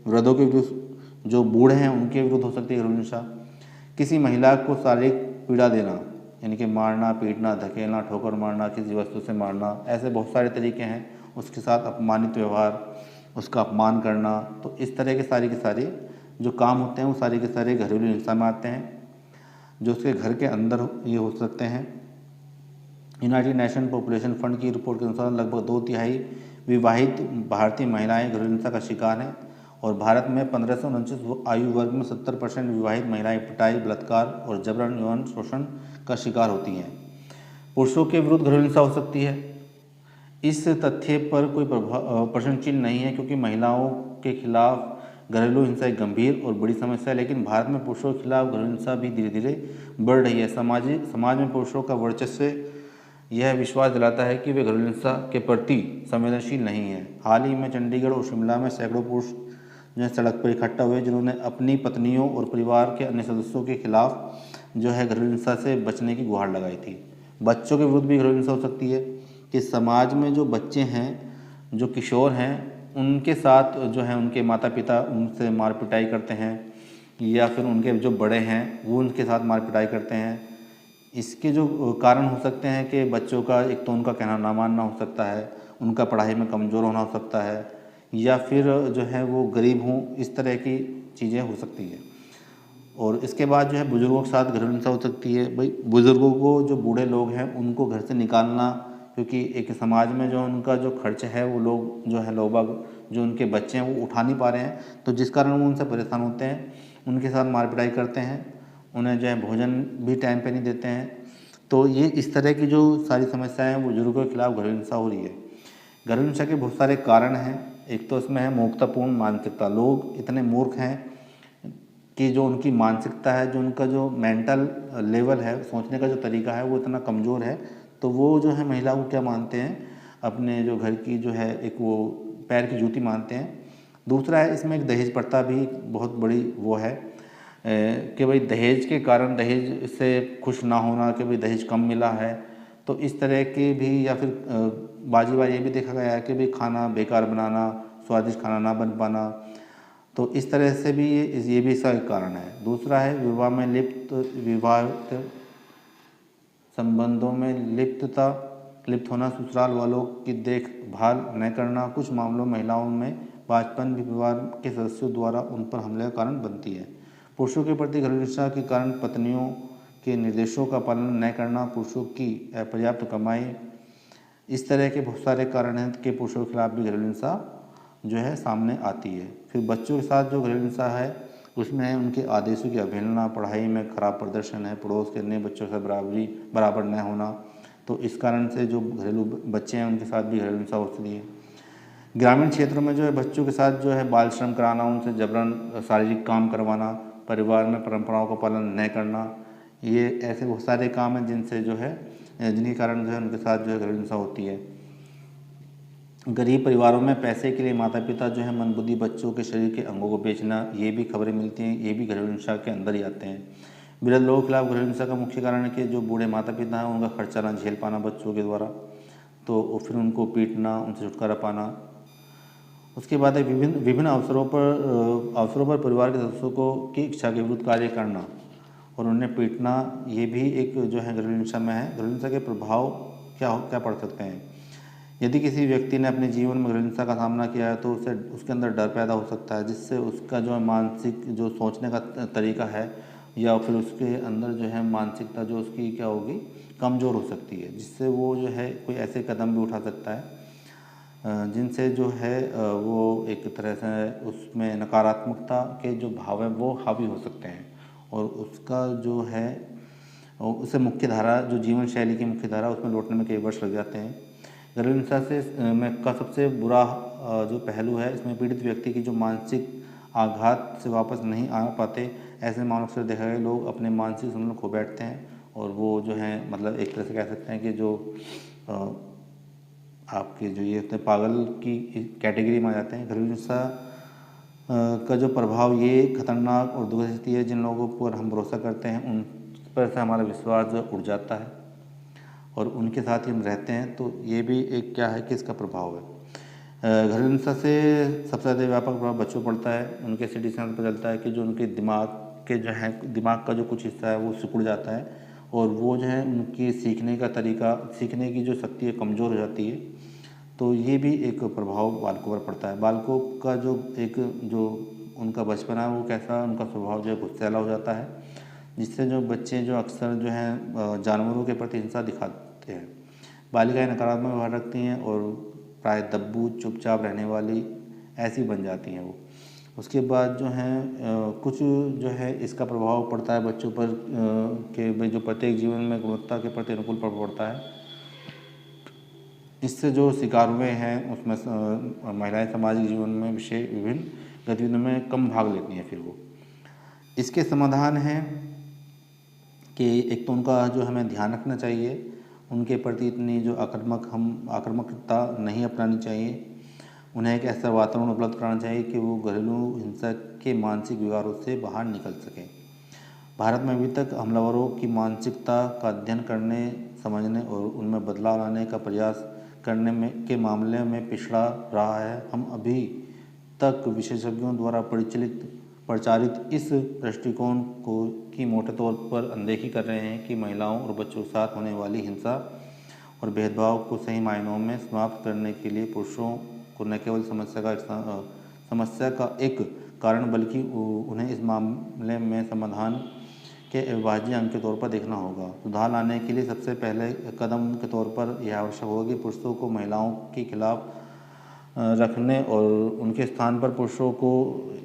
वृद्धों के विरुद्ध, जो बूढ़े हैं उनके विरुद्ध हो सकती है घरेलू हिंसा। किसी महिला को शारीरिक पीड़ा देना, यानी कि मारना, पीटना, धकेलना, ठोकर मारना, किसी वस्तु से मारना, ऐसे बहुत सारे तरीके हैं। उसके साथ अपमानित व्यवहार, उसका अपमान करना, तो इस तरह के सारे जो काम होते हैं वो सारे के सारे घरेलू हिंसा में आते हैं। जो उसके घर के अंदर ये हो सकते हैं। यूनाइटेड नेशन पॉपुलेशन फंड की रिपोर्ट के अनुसार लगभग 2/3 विवाहित भारतीय महिलाएं घरेलू हिंसा का शिकार हैं और भारत में 15 से 29 आयु वर्ग में 70% विवाहित महिलाएं पिटाई, बलात्कार और जबरन यौन शोषण का शिकार होती हैं। पुरुषों के विरुद्ध घरेलू हिंसा हो सकती है। इस तथ्य पर कोई प्रश्न चिन्ह नहीं है क्योंकि महिलाओं के खिलाफ घरेलू हिंसा एक गंभीर और बड़ी समस्या है, लेकिन भारत में पुरुषों के खिलाफ घरेलू हिंसा भी धीरे धीरे बढ़ रही है। समाज में पुरुषों का वर्चस्व यह विश्वास दिलाता है कि वे घरेलू हिंसा के प्रति संवेदनशील नहीं है। हाल ही में चंडीगढ़ और शिमला में सैकड़ों पुरुष जो है सड़क पर इकट्ठा हुए, जिन्होंने अपनी पत्नियों और परिवार के अन्य सदस्यों के खिलाफ जो है घरेलू हिंसा से बचने की गुहार लगाई थी। बच्चों के विरुद्ध भी घरेलू हिंसा हो सकती है कि समाज में जो बच्चे हैं, जो किशोर हैं, उनके साथ जो है उनके माता पिता उनसे मार पिटाई करते हैं या फिर उनके जो बड़े हैं वो उनके साथ मार पिटाई करते हैं। इसके जो कारण हो सकते हैं कि बच्चों का एक तो उनका कहना ना मानना हो सकता है, उनका पढ़ाई में कमज़ोर होना हो सकता है, या फिर जो है वो गरीब हों, इस तरह की चीज़ें हो सकती हैं। और इसके बाद जो है बुज़ुर्गों के साथ घरेलू हिंसा हो सकती है। भाई बुज़ुर्गों को, जो बूढ़े लोग हैं, उनको घर से निकालना, क्योंकि एक समाज में जो उनका जो खर्च है वो लोग जो है लोग जो उनके बच्चे हैं वो उठा नहीं पा रहे हैं, तो जिस कारण वो उनसे परेशान होते हैं, उनके साथ मार पिटाई करते हैं, उन्हें जो है भोजन भी टाइम पे नहीं देते हैं। तो ये इस तरह की जो सारी समस्याएं हैं बुजुर्गों के खिलाफ घरेलू हिंसा हो रही है। घरेलू हिंसा के बहुत सारे कारण हैं। एक तो इसमें है मूर्खतापूर्ण मानसिकता। लोग इतने मूर्ख हैं कि जो उनकी मानसिकता है, जो उनका जो मेंटल लेवल है, सोचने का जो तरीका है, वो इतना कमज़ोर है। तो वो जो है महिला को क्या मानते हैं, अपने जो घर की जो है एक वो पैर की जूती मानते हैं। दूसरा है इसमें एक दहेज प्रथा भी बहुत बड़ी वो है कि भाई दहेज के कारण, दहेज से खुश ना होना कि भाई दहेज कम मिला है, तो इस तरह के भी, या फिर बाजी बार ये भी देखा गया है कि भाई खाना बेकार बनाना, स्वादिष्ट खाना ना बन पाना, तो इस तरह से भी ये भी इसका एक कारण है। दूसरा है विवाह में विवाहित संबंधों में लिप्त होना, ससुराल वालों की देखभाल न करना। कुछ मामलों में महिलाओं में बचपन भी परिवार के सदस्यों द्वारा उन पर हमले का कारण बनती है। पुरुषों के प्रति घरेलू हिंसा के कारण पत्नियों के निर्देशों का पालन न करना, पुरुषों की अपर्याप्त कमाई, इस तरह के बहुत सारे कारण हैं कि पुरुषों के खिलाफ भी घरेलू हिंसा जो है सामने आती है। फिर बच्चों के साथ जो घरेलू हिंसा है उसमें उनके आदेशों की अवहेलना, पढ़ाई में खराब प्रदर्शन है, पड़ोस के अन्य बच्चों से बराबर न होना। तो इस कारण से जो घरेलू बच्चे हैं उनके साथ भी घरेलू हिंसा होती है। ग्रामीण क्षेत्रों में जो है बच्चों के साथ जो है बाल श्रम कराना, उनसे जबरन शारीरिक काम करवाना, परिवार में परंपराओं का पालन न करना, ये ऐसे बहुत सारे काम हैं जिनसे जो है जिनके कारण जो है उनके साथ जो है घरेलू हिंसा होती है। गरीब परिवारों में पैसे के लिए माता पिता जो है मंदबुद्धि बच्चों के शरीर के अंगों को बेचना, ये भी खबरें मिलती हैं, ये भी घरेलू हिंसा के अंदर ही आते हैं। वृद्ध लोगों के खिलाफ घरेलू हिंसा का मुख्य कारण है कि जो बूढ़े माता पिता हैं उनका खर्चा ना झेल पाना बच्चों के द्वारा, तो फिर उनको पीटना, उनसे छुटकारा पाना। उसके बाद विभिन्न अवसरों पर परिवार के सदस्यों को की इच्छा के विरुद्ध कार्य करना और उन्हें पीटना, ये भी एक जो है घरेलू हिंसा में है। घरेलू हिंसा के प्रभाव क्या पड़ सकते हैं। यदि किसी व्यक्ति ने अपने जीवन में घरेलू हिंसा का सामना किया है तो उसके अंदर डर पैदा हो सकता है, जिससे उसका जो मानसिक जो सोचने का तरीका है, या फिर उसके अंदर जो है मानसिकता जो उसकी क्या होगी, कमज़ोर हो सकती है, जिससे वो जो है कोई ऐसे कदम भी उठा सकता है जिनसे जो है वो एक तरह से उसमें नकारात्मकता के जो भाव है वो हावी हो सकते हैं, और उसका जो है उसे मुख्य धारा, जो जीवन शैली की मुख्य धारा, उसमें लौटने में कई वर्ष लग जाते हैं। घरेलू हिंसा से में का सबसे बुरा जो पहलू है, इसमें पीड़ित व्यक्ति की जो मानसिक आघात से वापस नहीं आ पाते। ऐसे मामलों से देखा गया लोग अपने मानसिक संतुलन खो बैठते हैं और वो जो है मतलब एक तरह से कह सकते हैं कि जो आपके जो ये होते हैं पागल की कैटेगरी में आ जाते हैं। घरेलू हिंसा का जो प्रभाव ये खतरनाक और दुखद स्थिति है, जिन लोगों पर हम भरोसा करते हैं उन पर से हमारा विश्वास जो उड़ जाता है और उनके साथ ही हम रहते हैं, तो ये भी एक क्या है कि इसका प्रभाव है। घरेलू हिंसा से सबसे ज़्यादा व्यापक प्रभाव बच्चों पर पड़ता है। उनके सिटी स्कैन पर चलता है कि जो उनके दिमाग का जो कुछ हिस्सा है वो सिकुड़ जाता है और वो जो है उनकी सीखने का तरीका, सीखने की जो शक्ति है कमज़ोर हो जाती है। तो ये भी एक प्रभाव बालकों पर पड़ता है। बालकों का जो उनका बचपना है वो कैसा, उनका स्वभाव जो है गुस्सैला हो जाता है। जिससे जो बच्चे जो अक्सर जो है जानवरों के प्रति हिंसा दिखाते हैं। बालिकाएं नकारात्मक व्यवहार रखती हैं और प्राय दब्बू चुपचाप रहने वाली ऐसी बन जाती हैं वो। उसके बाद जो है कुछ जो है इसका प्रभाव पड़ता है बच्चों पर कि भाई जो प्रत्येक जीवन में गुणवत्ता के प्रति अनुकूल प्रभाव पड़ता है। इससे जो शिकार हुए हैं उसमें महिलाएं सामाजिक जीवन में विभिन्न गतिविधियों में कम भाग लेती हैं। फिर वो इसके समाधान हैं कि एक तो उनका जो हमें ध्यान रखना चाहिए, उनके प्रति इतनी जो आक्रामकता नहीं अपनानी चाहिए। उन्हें एक ऐसा वातावरण उपलब्ध कराना चाहिए कि वो घरेलू हिंसा के मानसिक विकारों से बाहर निकल सकें। भारत में अभी तक हमलावरों की मानसिकता का अध्ययन करने, समझने और उनमें बदलाव लाने का प्रयास करने में के मामले में पिछड़ा रहा है। हम अभी तक विशेषज्ञों द्वारा प्रचारित इस दृष्टिकोण को की मोटे तौर पर अनदेखी कर रहे हैं कि महिलाओं और बच्चों के साथ होने वाली हिंसा और भेदभाव को सही मायनों में समाप्त करने के लिए पुरुषों को न केवल समस्या का एक कारण बल्कि उन्हें इस मामले में समाधान के अविभाज्य अंग के तौर पर देखना होगा। सुधार लाने के लिए सबसे पहले कदम के तौर पर यह आवश्यक होगा कि पुरुषों को महिलाओं के खिलाफ रखने और उनके स्थान पर पुरुषों को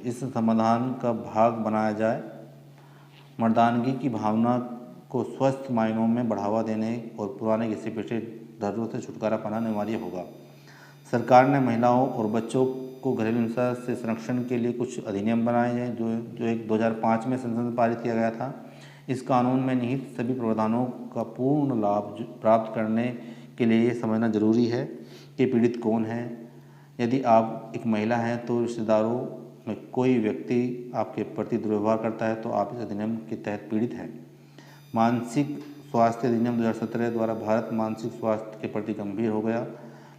इस समाधान का भाग बनाया जाए। मर्दानगी की भावना को स्वस्थ मायनों में बढ़ावा देने और पुराने घिसे पिटे दर्दों से छुटकारा पाना अनिवार्य होगा। सरकार ने महिलाओं और बच्चों को घरेलू हिंसा से संरक्षण के लिए कुछ अधिनियम बनाए हैं जो एक 2005 में संसद में पारित किया गया था। इस कानून में निहित सभी प्रावधानों का पूर्ण लाभ प्राप्त करने के लिए ये समझना जरूरी है कि पीड़ित कौन है। यदि आप एक महिला हैं तो रिश्तेदारों में कोई व्यक्ति आपके प्रति दुर्व्यवहार करता है तो आप इस अधिनियम के तहत पीड़ित हैं। मानसिक स्वास्थ्य अधिनियम 2017 द्वारा भारत मानसिक स्वास्थ्य के प्रति गंभीर हो गया,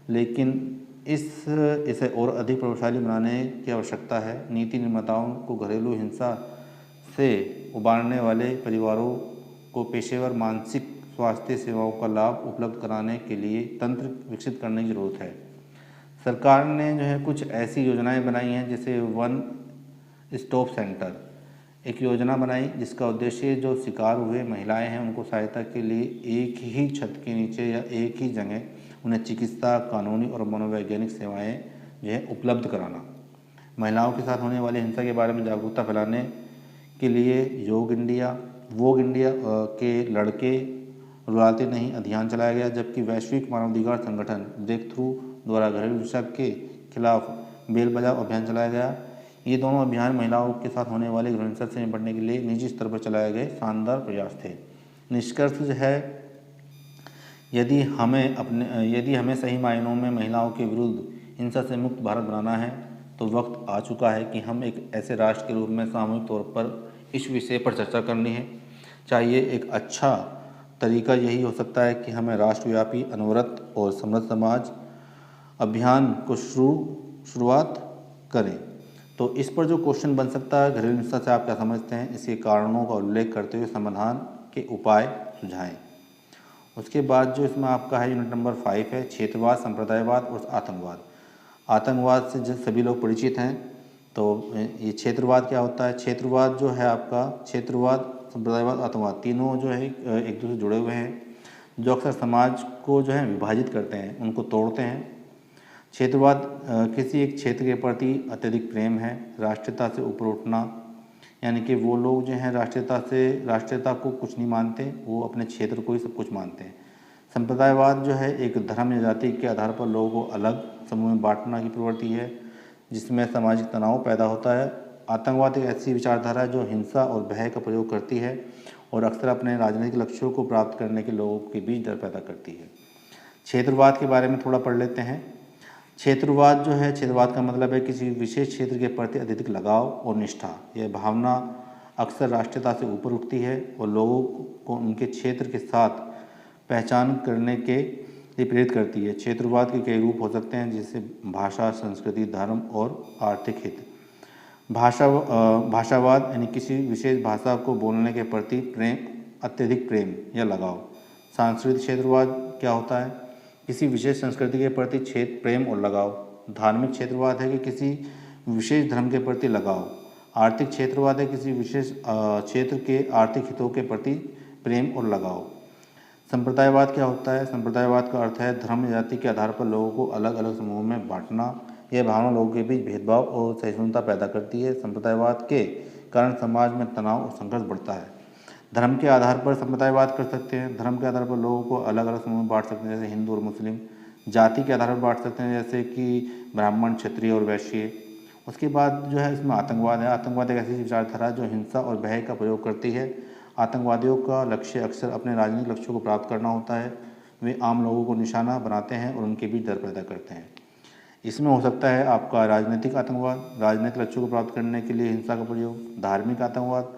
लेकिन इसे और अधिक प्रभावशाली बनाने की आवश्यकता है। नीति निर्माताओं को घरेलू हिंसा से उबारने वाले परिवारों को पेशेवर मानसिक स्वास्थ्य सेवाओं का लाभ उपलब्ध कराने के लिए तंत्र विकसित करने की जरूरत है। सरकार ने जो है कुछ ऐसी योजनाएं बनाई हैं जैसे वन स्टॉप सेंटर, एक योजना बनाई जिसका उद्देश्य जो शिकार हुए महिलाएं हैं उनको सहायता के लिए एक ही छत के नीचे या एक ही जगह उन्हें चिकित्सा, कानूनी और मनोवैज्ञानिक सेवाएं जो है उपलब्ध कराना। महिलाओं के साथ होने वाली हिंसा के बारे में जागरूकता फैलाने के लिए वोग इंडिया के लड़के रुलाते नहीं अभियान चलाया गया, जबकि वैश्विक मानवाधिकार संगठन ब्रेक थ्रू द्वारा घरेलू हिंसा के खिलाफ बेल बजाओ अभियान चलाया गया। ये दोनों अभियान महिलाओं के साथ होने वाली घरेलू हिंसा से निपटने के लिए निजी स्तर पर चलाए गए शानदार प्रयास थे। निष्कर्ष जो है, यदि हमें सही मायनों में महिलाओं के विरुद्ध हिंसा से मुक्त भारत बनाना है तो वक्त आ चुका है कि हम एक ऐसे राष्ट्र के रूप में सामूहिक तौर पर इस विषय पर चर्चा करनी है। चाहिए एक अच्छा तरीका यही हो सकता है कि हमें राष्ट्रव्यापी अनवरत और समृद्ध समाज अभियान को शुरुआत करें। तो इस पर जो क्वेश्चन बन सकता है, घरेलू हिंसा से आप क्या समझते हैं, इसके कारणों का उल्लेख करते हुए समाधान के उपाय सुझाएं। उसके बाद जो इसमें आपका है यूनिट नंबर 5 है क्षेत्रवाद, संप्रदायवाद और आतंकवाद। आतंकवाद से जो सभी लोग परिचित हैं, तो ये क्षेत्रवाद क्या होता है। क्षेत्रवाद जो है आपका क्षेत्रवाद, संप्रदायवाद, आतंकवाद तीनों जो है एक दूसरे से जुड़े हुए हैं, जो अक्सर समाज को जो है विभाजित करते हैं, उनको तोड़ते हैं। क्षेत्रवाद किसी एक क्षेत्र के प्रति अत्यधिक प्रेम है, राष्ट्रीयता से ऊपर उठना, यानी कि वो लोग जो हैं राष्ट्रीयता को कुछ नहीं मानते, वो अपने क्षेत्र को ही सब कुछ मानते हैं। संप्रदायवाद जो है एक धर्म या जाति के आधार पर लोगों को अलग समूह में बांटना की प्रवृत्ति है, जिसमें सामाजिक तनाव पैदा होता है। आतंकवाद एक ऐसी विचारधारा है जो हिंसा और भय का प्रयोग करती है और अक्सर अपने राजनीतिक लक्ष्यों को प्राप्त करने के लोगों के बीच डर पैदा करती है। क्षेत्रवाद के बारे में थोड़ा पढ़ लेते हैं। क्षेत्रवाद जो है, क्षेत्रवाद का मतलब है किसी विशेष क्षेत्र के प्रति अत्यधिक लगाव और निष्ठा। यह भावना अक्सर राष्ट्रीयता से ऊपर उठती है और लोगों को उनके क्षेत्र के साथ पहचान करने के लिए प्रेरित करती है। क्षेत्रवाद के कई रूप हो सकते हैं, जैसे भाषा, संस्कृति, धर्म और आर्थिक हित। भाषावाद यानी किसी विशेष भाषा को बोलने के प्रति अत्यधिक प्रेम या लगाव। सांस्कृतिक क्षेत्रवाद क्या होता है, किसी विशेष संस्कृति के प्रति प्रेम और लगाव। धार्मिक क्षेत्रवाद है कि किसी विशेष धर्म के प्रति लगाव। आर्थिक क्षेत्रवाद है किसी विशेष क्षेत्र के आर्थिक हितों के प्रति प्रेम और लगाव। संप्रदायवाद क्या होता है? संप्रदायवाद का अर्थ है धर्म या जाति के आधार पर लोगों को अलग अलग समूहों में बांटना। यह भावना लोगों के बीच भेदभाव और सहिष्णुता पैदा करती है। संप्रदायवाद के कारण समाज में तनाव और संघर्ष बढ़ता है। धर्म के आधार पर संप्रदायवाद कर सकते हैं। धर्म के आधार पर लोगों को अलग अलग समूह में बांट सकते हैं, जैसे हिंदू और मुस्लिम। जाति के आधार पर बांट सकते हैं, जैसे कि ब्राह्मण, क्षत्रिय और वैश्य। उसके बाद जो है इसमें आतंकवाद है। आतंकवाद एक ऐसी विचारधारा जो हिंसा और भय का प्रयोग करती है। आतंकवादियों का लक्ष्य अक्सर अपने राजनीतिक लक्ष्यों को प्राप्त करना होता है। वे आम लोगों को निशाना बनाते हैं और उनके बीच डर पैदा करते हैं। इसमें हो सकता है आपका राजनीतिक आतंकवाद, राजनीतिक लक्ष्यों को प्राप्त करने के लिए हिंसा का प्रयोग। धार्मिक आतंकवाद,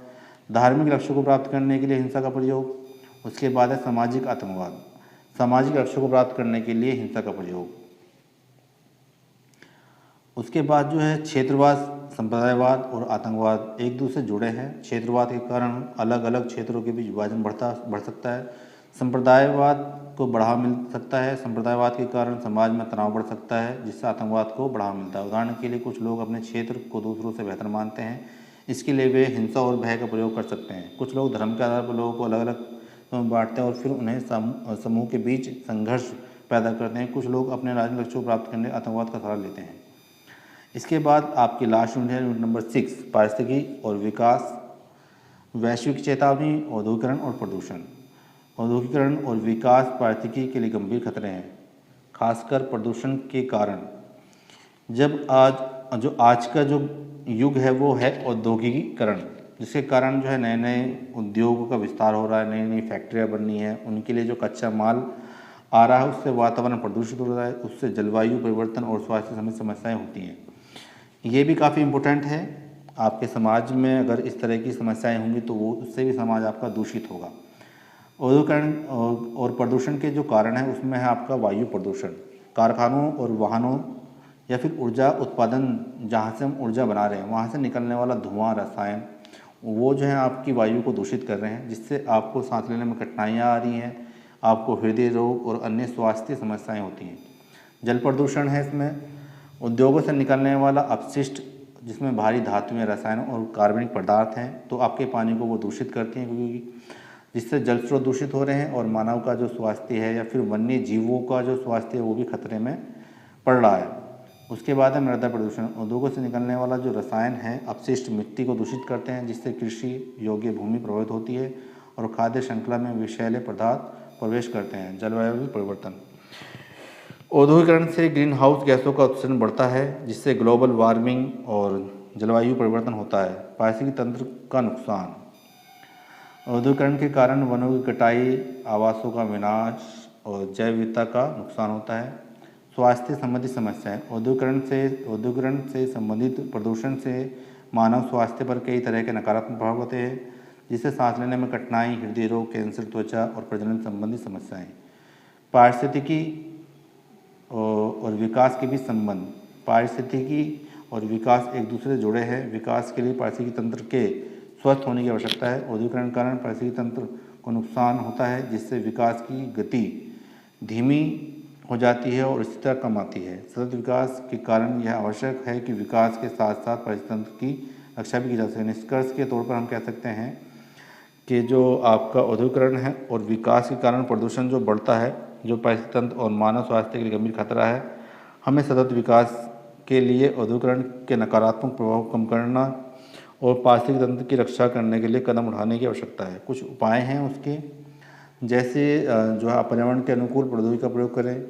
धार्मिक लक्ष्यों को प्राप्त करने के लिए हिंसा का प्रयोग। उसके बाद है सामाजिक आतंकवाद, सामाजिक लक्ष्यों को प्राप्त करने के लिए हिंसा का प्रयोग। उसके बाद जो है क्षेत्रवाद, संप्रदायवाद और आतंकवाद एक दूसरे से जुड़े हैं। क्षेत्रवाद के कारण अलग अलग क्षेत्रों के बीच विभाजन बढ़ सकता है। संप्रदायवाद को बढ़ावा मिल सकता है। संप्रदायवाद के कारण समाज में तनाव बढ़ सकता है, जिससे आतंकवाद को बढ़ावा मिलता है। उदाहरण के लिए कुछ लोग अपने क्षेत्र को दूसरों से बेहतर मानते हैं, इसके लिए वे हिंसा और भय का प्रयोग कर सकते हैं। कुछ लोग धर्म के आधार पर लोगों को अलग अलग बांटते हैं और फिर उन्हें समूह के बीच संघर्ष पैदा करते हैं। कुछ लोग अपने राजनीतिक लक्ष्यों को प्राप्त करने आतंकवाद का सहारा लेते हैं। इसके बाद आपकी लास्ट यूनिट है यूनिट नंबर 6, पारिस्थितिकी और विकास, वैश्विक चेतावनी, औद्योगिकरण और प्रदूषण। औद्योगिकरण और विकास पारिस्थितिकी के लिए गंभीर खतरे हैं, खासकर प्रदूषण के कारण। आज का जो युग है वो है औद्योगिकीकरण, जिसके कारण जो है नए नए उद्योगों का विस्तार हो रहा है, नई नई फैक्ट्रियाँ बननी है। उनके लिए जो कच्चा माल आ रहा है उससे वातावरण प्रदूषित हो रहा है, उससे जलवायु परिवर्तन और स्वास्थ्य संबंधी समस्याएं होती हैं। ये भी काफ़ी इम्पोर्टेंट है। आपके समाज में अगर इस तरह की समस्याएं होंगी तो वो उससे भी समाज आपका दूषित होगा। औद्योगिकरण और प्रदूषण के जो कारण है उसमें है आपका वायु प्रदूषण। कारखानों और वाहनों या फिर ऊर्जा उत्पादन, जहाँ से हम ऊर्जा बना रहे हैं वहाँ से निकलने वाला धुआं, रसायन, वो जो है आपकी वायु को दूषित कर रहे हैं, जिससे आपको सांस लेने में कठिनाइयाँ आ रही हैं, आपको हृदय रोग और अन्य स्वास्थ्य समस्याएँ होती हैं। जल प्रदूषण है, इसमें उद्योगों से निकलने वाला अपशिष्ट, जिसमें भारी धातुएं, रसायन और कार्बनिक पदार्थ हैं, तो आपके पानी को वो दूषित करती हैं, क्योंकि जिससे जल स्रोत दूषित हो रहे हैं और मानव का जो स्वास्थ्य है या फिर वन्य जीवों का जो स्वास्थ्य है वो भी खतरे में पड़ रहा है। उसके बाद है मृदा प्रदूषण। उद्योगों से निकलने वाला जो रसायन है, अपशिष्ट मिट्टी को दूषित करते हैं, जिससे कृषि योग्य भूमि प्रभावित होती है और खाद्य श्रृंखला में विषैले पदार्थ प्रवेश करते हैं। जलवायु परिवर्तन, औद्योगिकरण से ग्रीन हाउस गैसों का उत्सर्जन बढ़ता है, जिससे ग्लोबल वार्मिंग और जलवायु परिवर्तन होता है। पारिस्थितिकी तंत्र का नुकसान, औद्योगिकरण के कारण वनों की कटाई, आवासों का विनाश और जैव विविधता का नुकसान होता है। स्वास्थ्य संबंधी समस्याएं, औद्योगिकरण से संबंधित प्रदूषण से मानव स्वास्थ्य पर कई तरह के नकारात्मक प्रभाव होते हैं, जिससे सांस लेने में कठिनाई, हृदय रोग, कैंसर, त्वचा और प्रजनन संबंधी समस्याएं। पारिस्थितिकी और विकास के बीच संबंध, पारिस्थितिकी और विकास एक दूसरे से जुड़े हैं। विकास के लिए पारिस्थितिकी तंत्र के स्वस्थ होने की आवश्यकता है। औद्योगिकरण के कारण पारिस्थितिकी तंत्र को नुकसान होता है, जिससे विकास की गति धीमी हो जाती है और स्थिरता कम आती है। सतत विकास के कारण यह आवश्यक है कि विकास के साथ साथ पारिस्थितिकी तंत्र की रक्षा भी की जा सके। निष्कर्ष के तौर पर हम कह सकते हैं कि जो आपका औद्योगिकरण है और विकास के कारण प्रदूषण जो बढ़ता है, जो पारिस्थितिकी तंत्र और मानव स्वास्थ्य के लिए गंभीर खतरा है, हमें सतत विकास के लिए औद्योगिकरण के नकारात्मक प्रभाव को कम करना और पारिस्थितिकी तंत्र की रक्षा करने के लिए कदम उठाने की आवश्यकता है। कुछ उपाय हैं उसके, जैसे जो है पर्यावरण के अनुकूल प्रौद्योगिकी का प्रयोग करें,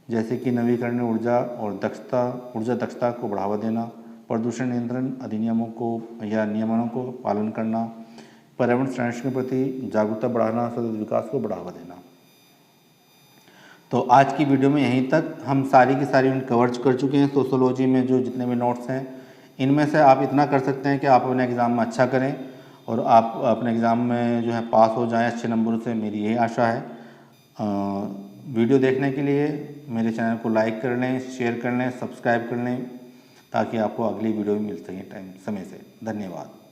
जैसे कि नवीकरणीय ऊर्जा और ऊर्जा दक्षता को बढ़ावा देना, प्रदूषण नियंत्रण अधिनियमों को या नियमों को पालन करना, पर्यावरण संरक्षण के प्रति जागरूकता बढ़ाना, सतत विकास को बढ़ावा देना। तो आज की वीडियो में यहीं तक हम सारी की सारी यूनिट कवर कर चुके हैं। सोशोलॉजी में जो जितने भी नोट्स हैं, इनमें से आप इतना कर सकते हैं कि आप अपने एग्ज़ाम में अच्छा करें और आप अपने एग्ज़ाम में जो है पास हो जाएं अच्छे नंबरों से, मेरी यही आशा है। वीडियो देखने के लिए मेरे चैनल को लाइक कर लें, शेयर कर लें, सब्सक्राइब कर लें, ताकि आपको अगली वीडियो भी मिल सके समय से। धन्यवाद।